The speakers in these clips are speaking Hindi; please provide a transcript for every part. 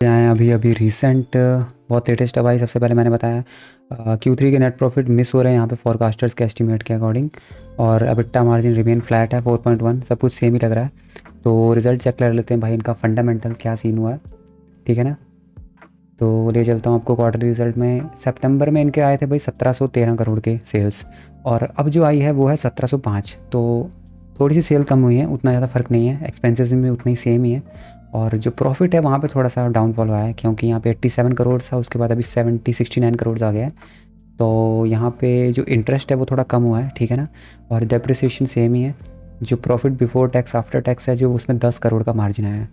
यहाँ है अभी अभी रिसेंट बहुत लेटेस्ट है भाई। सबसे पहले मैंने बताया Q3 के नेट प्रॉफिट मिस हो रहे हैं यहाँ पे फोरकास्टर्स के एस्टीमेट के अकॉर्डिंग, और एबिटा मार्जिन रिमेन फ्लैट है 4.1, सब कुछ सेम ही लग रहा है। तो रिजल्ट चेक कर लेते हैं भाई, इनका फंडामेंटल क्या सीन हुआ है, ठीक है ना। तो ले चलता हूँ आपको क्वार्टरली रिजल्ट में। सितंबर में इनके आए थे भाई 1713 करोड़ के सेल्स, और अब जो आई है वो है 1705। तो थोड़ी सी सेल कम हुई है, उतना ज़्यादा फ़र्क नहीं है, एक्सपेंसेस में उतना ही सेम ही है। और जो प्रॉफिट है वहाँ पे थोड़ा सा डाउनफॉल हुआ है, क्योंकि यहाँ पे 87 करोड़ था, उसके बाद अभी 69 करोड़ आ गया है। तो यहाँ पे जो इंटरेस्ट है वो थोड़ा कम हुआ है, ठीक है ना। और डेप्रिसिएशन सेम ही है। जो profit before tax after tax है जो उसमें 10 करोड़ का मार्जिन आया है,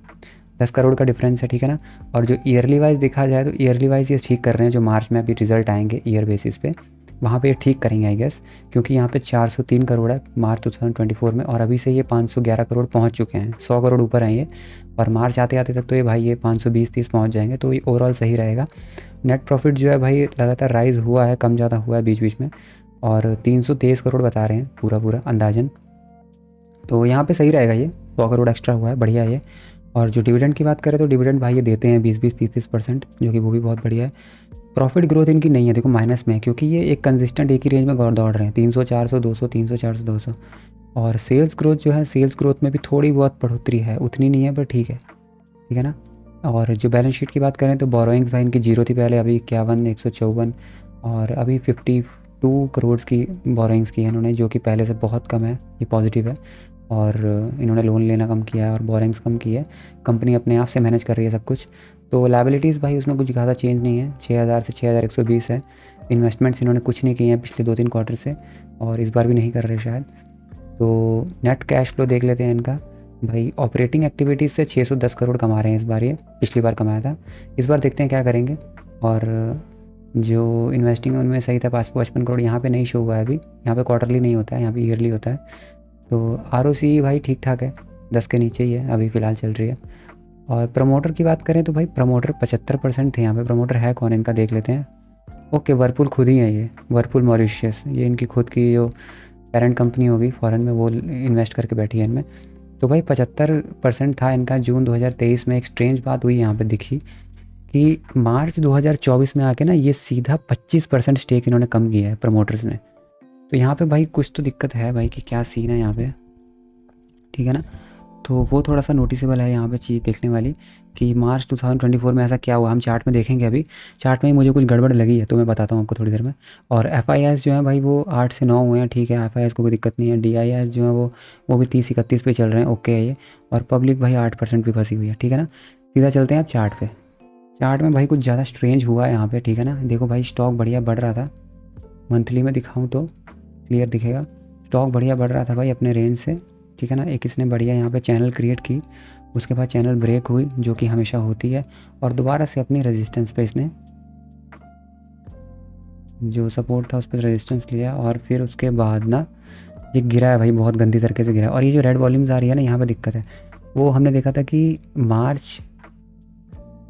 10 करोड़ का डिफरेंस है, ठीक है ना। और जो ईयरली वाइज देखा जाए तो ईयरली वाइज ये ठीक कर रहे हैं। जो मार्च में अभी रिजल्ट आएंगे ईयर बेसिस पे, वहाँ पे ये ठीक करेंगे आई गेस, क्योंकि यहाँ पे 403 करोड़ है मार्च 2024 में, और अभी से ये 511 करोड़ पहुँच चुके हैं, 100 करोड़ ऊपर हैं ये। और मार्च आते आते तक तो ये भाई ये 520-30 पहुँच जाएंगे, तो ये ओवरऑल सही रहेगा। नेट प्रॉफिट जो है भाई लगातार राइज़ हुआ है, कम ज़्यादा हुआ है बीच बीच में, और 323 करोड़ बता रहे हैं पूरा पूरा अंदाजन। तो यहाँ पे सही रहेगा, ये 100 करोड़ एक्स्ट्रा हुआ है, बढ़िया है ये। और जो डिविडेंड की बात करें तो डिविडेंड भाई ये देते हैं 20-20, 30-30%, जो कि वो भी बहुत बढ़िया है। प्रॉफिट ग्रोथ इनकी नहीं है, देखो माइनस में है, क्योंकि ये एक कंसिस्टेंट एक ही रेंज में दौड़ रहे हैं, 300 400 200 300 400 200। और सेल्स ग्रोथ जो है, सेल्स ग्रोथ में भी थोड़ी बहुत बढ़ोतरी है, उतनी नहीं है पर ठीक है, ठीक है ना। और जो बैलेंस शीट की बात करें तो बोरोइंग्स भाई इनकी जीरो थी पहले, अभी 51 154, और अभी 52 करोड़ की बोरोइंग्स की है इन्होंने, जो कि पहले से बहुत कम है, ये पॉजिटिव है। और इन्होंने लोन लेना कम किया है और बोरिंग्स कम की है। कंपनी अपने आप से मैनेज कर रही है सब कुछ। तो लाइबिलिटीज़ भाई उसमें कुछ ज़्यादा चेंज नहीं है, 6000 से 6120 है। इन्वेस्टमेंट्स इन्होंने कुछ नहीं किए हैं पिछले 2-3 क्वार्टर से, और इस बार भी नहीं कर रहे शायद। तो नेट कैश फ्लो देख लेते हैं इनका भाई। ऑपरेटिंग एक्टिविटीज़ से 610 करोड़ कमा रहे हैं इस बार, ये पिछली बार कमाया था। इस बार देखते हैं क्या करेंगे। और जो इन्वेस्टिंग उनमें सही था 555 करोड़, यहाँ पे नहीं शो हुआ है अभी, यहाँ पे क्वार्टरली नहीं होता है, यहाँ पे ईयरली होता है। तो ROC भाई ठीक ठाक है, 10 के नीचे ही है अभी फ़िलहाल चल रही है। और प्रमोटर की बात करें तो भाई प्रमोटर 75% थे यहाँ पे। प्रमोटर है कौन इनका देख लेते हैं। ओके, वर्लपूल खुद ही है ये, वर्लपूल मॉरिशियस, ये इनकी खुद की जो पेरेंट कंपनी होगी फॉरेन में, वो इन्वेस्ट करके बैठी है इनमें। तो भाई 75% था इनका। जून 2023 में एक स्ट्रेंज बात हुई यहाँ पे दिखी कि मार्च 2024 में आके ना ये सीधा 25% स्टेक इन्होंने कम किया है प्रमोटर्स ने। तो यहाँ पे भाई कुछ तो दिक्कत है भाई, कि क्या सीन है यहाँ पे, ठीक है ना। तो वो थोड़ा सा नोटिसेबल है यहाँ पे चीज़ देखने वाली, कि मार्च 2024 में ऐसा क्या हुआ। हम चार्ट में देखेंगे, अभी चार्ट में ही मुझे कुछ गड़बड़ लगी है, तो मैं बताता हूँ आपको थोड़ी देर में। और FIS जो है भाई वो 8 से 9 हुए हैं, ठीक है, FIS को कोई दिक्कत नहीं है। DIS जो है वो भी 30-31 पे चल रहे हैं, ओके है ये। और पब्लिक भाई 8% भी फंसी हुई है, ठीक है ना। सीधा चलते हैं आप चार्ट पे। चार्ट में भाई कुछ ज़्यादा स्ट्रेंज हुआ है यहाँ पे, ठीक है ना। देखो भाई स्टॉक बढ़िया बढ़ रहा था, मंथली में दिखाऊँ तो क्लियर दिखेगा, स्टॉक बढ़िया बढ़ रहा था भाई अपने रेंज से, ठीक है ना। एक इसने बढ़िया यहाँ पे चैनल क्रिएट की, उसके बाद चैनल ब्रेक हुई, जो कि हमेशा होती है, और दोबारा से अपनी रेजिस्टेंस पे इसने जो सपोर्ट था उस पर रेजिस्टेंस लिया, और फिर उसके बाद ना ये गिरा है भाई, बहुत गंदी तरीके से गिरा है। और ये जो रेड वॉल्यूम्स आ रही है ना, यहाँ पे दिक्कत है। वो हमने देखा था कि मार्च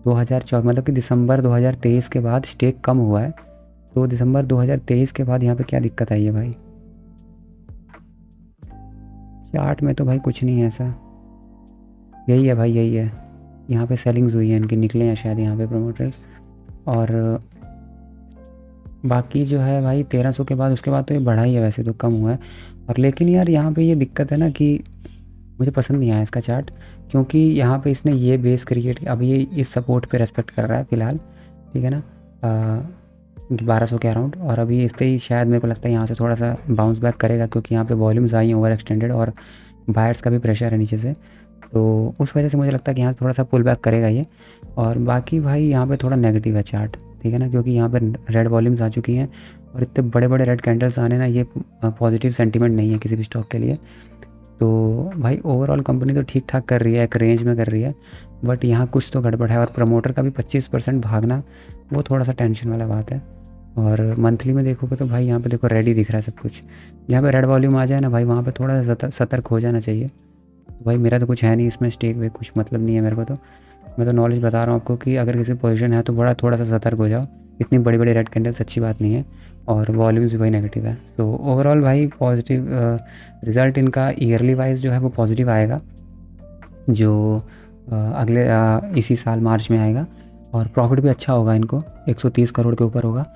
2024 मतलब कि दिसंबर 2023 के बाद स्टेक कम हुआ है। तो दिसंबर 2023 के बाद यहाँ पे क्या दिक्कत आई है भाई, चार्ट में तो भाई कुछ नहीं है ऐसा। यही है भाई, यही है, यहाँ पे सेलिंग्स हुई है इनकी, निकले हैं शायद यहाँ पे प्रमोटर्स। और बाकी जो है भाई 1300 के बाद, उसके बाद तो ये बढ़ा ही है, वैसे तो कम हुआ है। और लेकिन यार यहाँ पे ये दिक्कत है ना कि मुझे पसंद नहीं आया इसका चार्ट, क्योंकि यहाँ पे इसने ये बेस क्रिएट, अब ये इस सपोर्ट पे रेस्पेक्ट कर रहा है फ़िलहाल, ठीक है ना, 1200 के अराउंड। और अभी इस पर ही शायद मेरे को लगता है यहाँ से थोड़ा सा बाउंस बैक करेगा, क्योंकि यहाँ पे वॉल्यूम्स आई हैं ओवर एक्सटेंडेड, और बायर्स का भी प्रेशर है नीचे से। तो उस वजह से मुझे लगता है कि यहाँ से थोड़ा सा पुल बैक करेगा ये। और बाकी भाई यहाँ पे थोड़ा नेगेटिव है चार्ट, ठीक है ना, क्योंकि यहाँ पे रेड वॉल्यूम्स आ चुकी हैं, और इतने बड़े बड़े रेड कैंडल्स आने ना, ये पॉजिटिव सेंटीमेंट नहीं है किसी भी स्टॉक के लिए। तो भाई ओवरऑल कंपनी तो ठीक ठाक कर रही है, एक रेंज में कर रही है, बट यहाँ कुछ तो गड़बड़ है। और प्रमोटर का भी 25% भागना, वो थोड़ा सा टेंशन वाला बात है। और मंथली में देखोगे तो भाई यहाँ पे देखो रेड ही दिख रहा है सब कुछ। जहाँ पे रेड वॉल्यूम आ जाए ना भाई, वहाँ पे थोड़ा सा सतर्क हो जाना चाहिए। तो भाई मेरा तो कुछ है नहीं इसमें, स्टेक में कुछ मतलब नहीं है मेरे को, तो मैं तो नॉलेज बता रहा हूँ आपको कि अगर किसी पोजीशन है तो थोड़ा सा सतर्क हो जाओ। इतनी बड़ी बड़ी रेड कैंडल्स अच्छी बात नहीं है, और वॉल्यूम्स भी भाई नेगेटिव है। तो ओवरऑल भाई पॉजिटिव रिज़ल्ट इनका ईयरली वाइज जो है वो पॉजिटिव आएगा, जो अगले इसी साल मार्च में आएगा। और प्रॉफिट भी अच्छा होगा इनको, 130 करोड़ के ऊपर होगा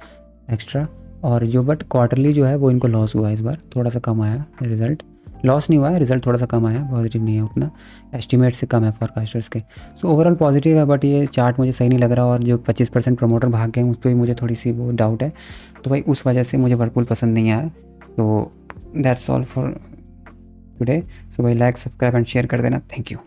एक्स्ट्रा। और जो बट क्वार्टरली जो है वो इनको लॉस हुआ है इस बार, थोड़ा सा कम आया रिज़ल्ट, लॉस नहीं हुआ है, रिज़ल्ट थोड़ा सा कम आया, पॉजिटिव नहीं है उतना, एस्टिमेट से कम है फॉरकास्टर्स के। सो ओवरऑल पॉजिटिव है, बट ये चार्ट मुझे सही नहीं लग रहा। और जो 25% प्रमोटर भाग गए उस पर भी मुझे थोड़ी सी वो डाउट है, तो भाई उस वजह से मुझे वर्लपूल पसंद नहीं आया। तो दैट्स ऑल फॉर टुडे। सो भाई लाइक, सब्सक्राइब एंड शेयर कर देना। Thank you.